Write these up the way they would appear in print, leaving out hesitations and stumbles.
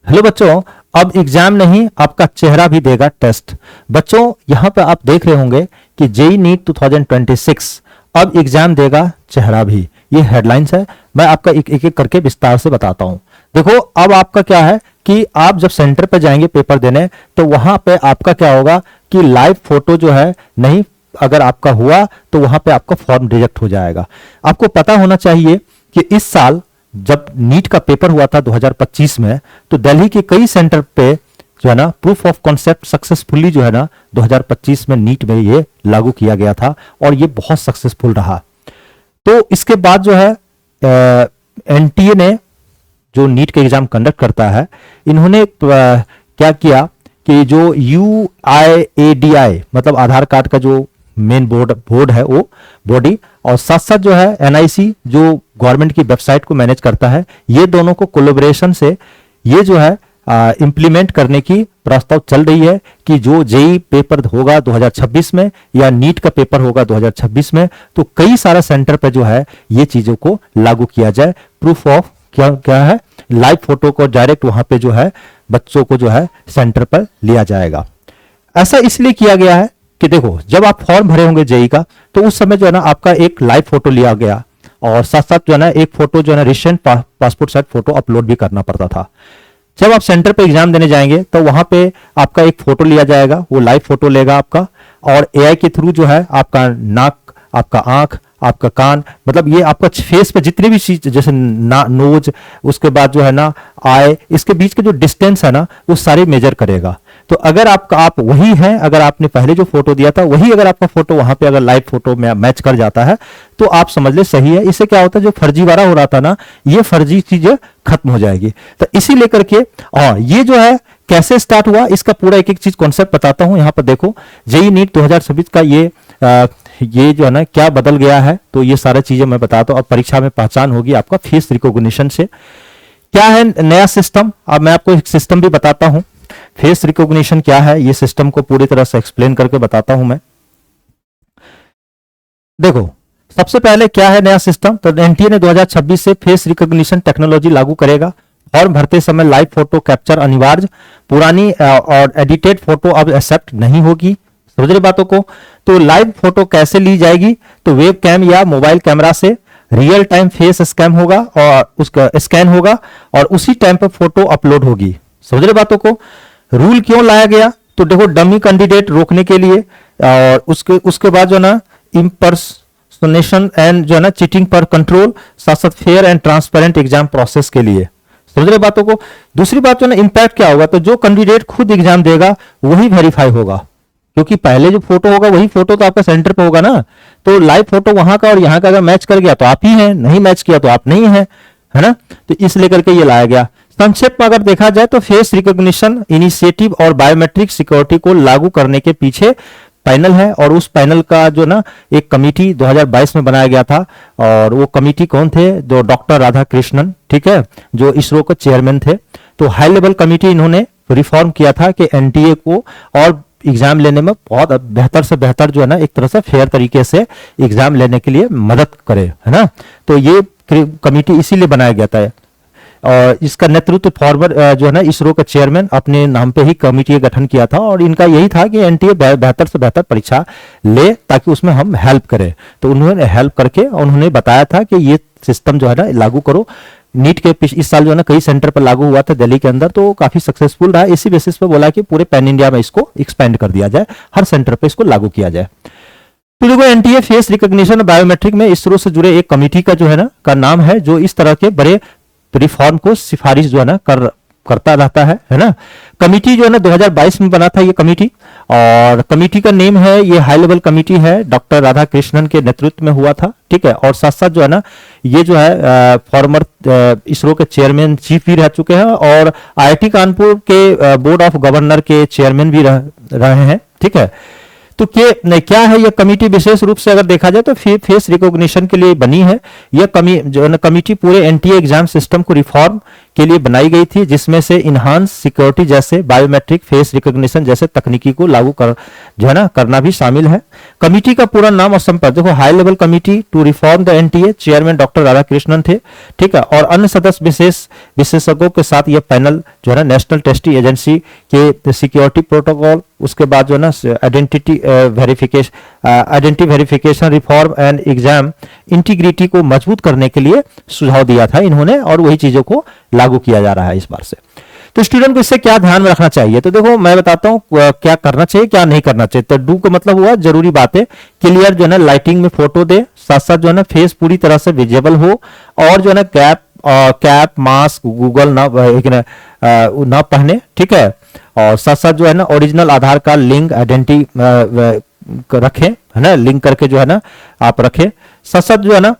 Hello बच्चों, अब exam नहीं आपका चेहरा भी देगा टेस्ट। बच्चों यहां पर आप देख रहे होंगे कि जेई नीट 2026 अब एग्जाम देगा चेहरा भी। ये हेडलाइंस है, मैं आपका एक एक करके विस्तार से बताता हूं। देखो अब आपका क्या है कि आप जब सेंटर पर जाएंगे पेपर देने तो वहां पे आपका क्या होगा कि लाइव फोटो जो है नहीं, अगर आपका हुआ तो वहां पे आपका फॉर्म रिजेक्ट हो जाएगा। आपको पता होना चाहिए कि इस साल जब नीट का पेपर हुआ था 2025 में, तो दिल्ली के कई सेंटर पे जो है ना प्रूफ ऑफ कॉन्सेप्ट सक्सेसफुली जो है ना 2025 में नीट में ये लागू किया गया था और ये बहुत सक्सेसफुल रहा। तो इसके बाद जो है एनटीए ने, जो नीट के एग्जाम कंडक्ट करता है, इन्होंने क्या किया कि जो UIADI मतलब आधार कार्ड का जो मेन बोर्ड है वो बॉडी, और साथ साथ जो है एनआईसी जो गवर्नमेंट की वेबसाइट को मैनेज करता है, ये दोनों को कोलैबोरेशन से ये जो है इंप्लीमेंट करने की प्रस्ताव चल रही है कि जो जेई पेपर होगा 2026 में या नीट का पेपर होगा 2026 में, तो कई सारा सेंटर पर जो है ये चीजों को लागू किया जाए। प्रूफ ऑफ क्या क्या है, लाइव फोटो को डायरेक्ट वहां पे जो है बच्चों को जो है सेंटर पर लिया जाएगा। ऐसा इसलिए किया गया है कि देखो जब आप फॉर्म भरे होंगे जेई का, तो उस समय जो है ना आपका एक लाइव फोटो लिया गया और साथ साथ जो है ना एक फोटो जो है ना recent passport size photo upload भी करना पड़ता था। जब आप सेंटर पे एग्जाम देने जाएंगे तो वहां पे आपका एक फोटो लिया जाएगा, वो लाइव फोटो लेगा आपका, और एआई के थ्रू जो है आपका नाक, आपका आंख, आपका कान, मतलब ये आपका फेस पे जितनी भी चीज जैसे नोज, उसके बाद जो है ना आई, इसके बीच के जो डिस्टेंस है ना वो सारे मेजर करेगा। तो अगर आप वही हैं, अगर आपने पहले जो फोटो दिया था वही अगर आपका फोटो वहां पे अगर लाइव फोटो में मैच कर जाता है तो आप समझ ले सही है। इससे क्या होता है, जो फर्जीवाड़ा हो रहा था ना, ये फर्जी चीजें खत्म हो जाएगी। तो इसी लेकर के ये जो है कैसे स्टार्ट हुआ, इसका पूरा एक एक चीज कॉन्सेप्ट बताता हूं। यहाँ पर देखो जेई नीट 2026 का ये जो है ना क्या बदल गया है, तो ये सारा चीजें मैं बताता हूं। अब परीक्षा में पहचान होगी आपका फेस रिकॉग्निशन से। क्या है नया सिस्टम, अब मैं आपको एक सिस्टम भी बताता हूं। फेस रिकॉग्निशन क्या है, ये सिस्टम को पूरी तरह से एक्सप्लेन करके बताता हूं मैं। देखो सबसे पहले क्या है नया सिस्टम, तो एनटीए ने 2026 से फेस रिकॉग्निशन टेक्नोलॉजी लागू करेगा। फॉर्म भरते समय लाइव फोटो कैप्चर अनिवार्य, पुरानी और एडिटेड फोटो अब एक्सेप्ट नहीं होगी। समझ रहे बातों को। तो लाइव फोटो कैसे ली जाएगी, तो वेब कैम या मोबाइल कैमरा से रियल टाइम फेस स्कैन होगा और उसका स्कैन होगा और उसी टाइम पर फोटो अपलोड होगी। समझ रहे बातों को। रूल क्यों लाया गया, तो देखो डमी कैंडिडेट रोकने के लिए, और उसके बाद जो है ना इम्पर्सोनेशन एंड जो है ना चीटिंग पर कंट्रोल, साथ साथ fair and transparent exam process के लिए। समझ रहे बातों को। दूसरी बात जो है ना इम्पैक्ट क्या होगा, तो जो कैंडिडेट खुद एग्जाम देगा वही वेरीफाई होगा, क्योंकि पहले जो फोटो होगा वही फोटो तो आपका सेंटर पे होगा ना। तो लाइव फोटो वहां का और यहाँ का अगर मैच कर गया तो आप ही हैं, नहीं मैच किया तो आप नहीं हैं, है ना। तो इस लेकर के ये लाया गया। संक्षेप में अगर देखा जाए तो फेस रिकॉग्निशन इनिशिएटिव और बायोमेट्रिक सिक्योरिटी को लागू करने के पीछे पैनल है, और उस पैनल का जो ना एक कमिटी 2022 में बनाया गया था, और वो कमिटी कौन थे, जो डॉक्टर राधा कृष्णन, ठीक है, जो इसरो के चेयरमैन थे। तो हाई लेवल कमिटी इन्होंने रिफॉर्म किया था कि एनटीए को और एग्जाम लेने में बहुत बेहतर से बेहतर जो है ना एक तरह से फेयर तरीके से एग्जाम लेने के लिए मदद करे, है ना। तो ये कमिटी इसीलिए बनाया गया था, और इसका नेतृत्व फॉरवर्ड जो है ना इसरो का चेयरमैन अपने नाम पे ही कमिटी का गठन किया था, और इनका यही था कि एनटीए बेहतर से बेहतर परीक्षा ले ताकि उसमें हम हेल्प करें। तो उन्होंने हेल्प करके उन्होंने बताया था कि ये सिस्टम जो है ना लागू करो। नीट के इस साल जो है ना कई सेंटर पर लागू हुआ था दिल्ली के अंदर, तो काफी सक्सेसफुल रहा। इसी बेसिस पे बोला कि पूरे पैन इंडिया में इसको एक्सपेंड कर दिया जाए, हर सेंटर पे इसको लागू किया जाए। तो देखो एनटीए फेस रिकॉग्निशन बायोमेट्रिक में इसरो से जुड़े एक कमिटी का जो है ना का नाम है, जो इस तरह के बड़े रिफॉर्म को सिफारिश जो है ना करता रहता है ना। कमिटी जो है ना 2022 में बना था ये कमिटी, और कमिटी का नेम है, ये हाई लेवल कमिटी है, डॉक्टर राधा कृष्णन के नेतृत्व में हुआ था, ठीक है। और साथ साथ जो है ना ये जो है फॉर्मर इसरो के चेयरमैन चीफ भी रह चुके हैं, और आईआईटी कानपुर के बोर्ड ऑफ गवर्नर के चेयरमैन भी रहे हैं, ठीक है। तो क्या है यह कमिटी, विशेष रूप से अगर देखा जाए तो फेस रिकॉग्निशन के लिए बनी है। यह कमिटी पूरे एनटीए एग्जाम सिस्टम को रिफॉर्म के लिए बनाई गई थी, जिसमें से इनहांस सिक्योरिटी जैसे बायोमेट्रिक फेस रिकॉग्निशन जैसे तकनीकी को लागू कर जो है ना करना भी शामिल है। कमिटी का पूरा नाम और संपर्क देखो, high level committee to reform the NTA, chairman doctor Radhakrishnan थे, ठीक है। और अन्य सदस्य विशेषज्ञों के साथ ये पैनल जो है ना नेशनल टेस्टिंग एजेंसी के सिक्योरिटी प्रोटोकॉल, उसके बाद जो है ना identity verification reform and exam integrity को मजबूत करने के लिए सुझाव दिया था इन्होंने, और वही चीजों को लागू किया जा रहा है इस बार से। तो स्टूडेंट को इससे क्या ध्यान में रखना चाहिए, तो देखो मैं बताता हूँ क्या करना चाहिए क्या नहीं करना चाहिए। तो डू का मतलब हुआ जरूरी बातें, क्लियर जो है ना लाइटिंग में फोटो दे, साथ साथ जो है ना फेस पूरी तरह से विजिबल हो, और जो है ना कैप मास्क गूगल ना पहने, ठीक है। और साथ साथ जो है ना ओरिजिनल आधार कार्ड लिंक आइडेंटिटी रखें, है ना, लिंक करके जो है ना आप रखें। साथ साथ जो है ना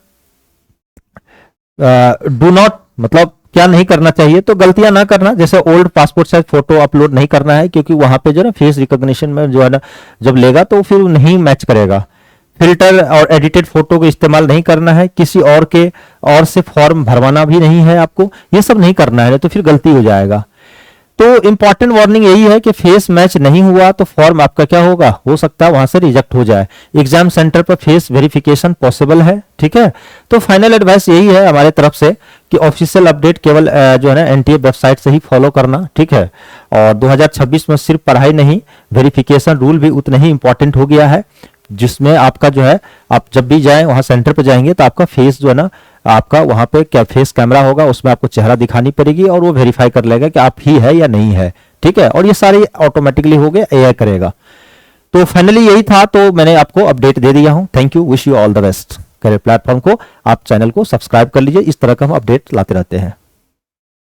डू नॉट मतलब क्या नहीं करना चाहिए, तो गलतियां ना करना, जैसे old passport size photo upload नहीं करना है, क्योंकि वहां पे जो है ना फेस रिकॉग्निशन में जो है ना जब लेगा तो फिर नहीं मैच करेगा। फिल्टर और एडिटेड फोटो का इस्तेमाल नहीं करना है, किसी और से फॉर्म भरवाना भी नहीं है आपको, ये सब नहीं करना है, तो फिर गलती हो जाएगा। तो इंपॉर्टेंट वार्निंग यही है कि फेस मैच नहीं हुआ तो फॉर्म आपका क्या होगा, हो सकता है वहां से रिजेक्ट हो जाए। एग्जाम सेंटर पर फेस वेरिफिकेशन पॉसिबल है, ठीक है। तो फाइनल एडवाइस यही है हमारे तरफ से कि ऑफिशियल अपडेट केवल जो है ना एनटीए वेबसाइट से ही फॉलो करना, ठीक है। और 2026 में सिर्फ पढ़ाई नहीं, वेरिफिकेशन रूल भी उतना ही इंपॉर्टेंट हो गया है, जिसमें आपका जो है आप जब भी जाएं वहां सेंटर पर जाएंगे तो आपका फेस जो है ना आपका वहां पे क्या फेस कैमरा होगा, उसमें आपको चेहरा दिखानी पड़ेगी और वो वेरीफाई कर लेगा कि आप ही है या नहीं है, ठीक है। और ये सारे ऑटोमेटिकली हो गए, एआई करेगा। तो फाइनली यही था, तो मैंने आपको अपडेट दे दिया हूं। Thank you, wish you all the best. Career platform को आप चैनल को सब्सक्राइब कर लीजिए, इस तरह का हम अपडेट लाते रहते हैं।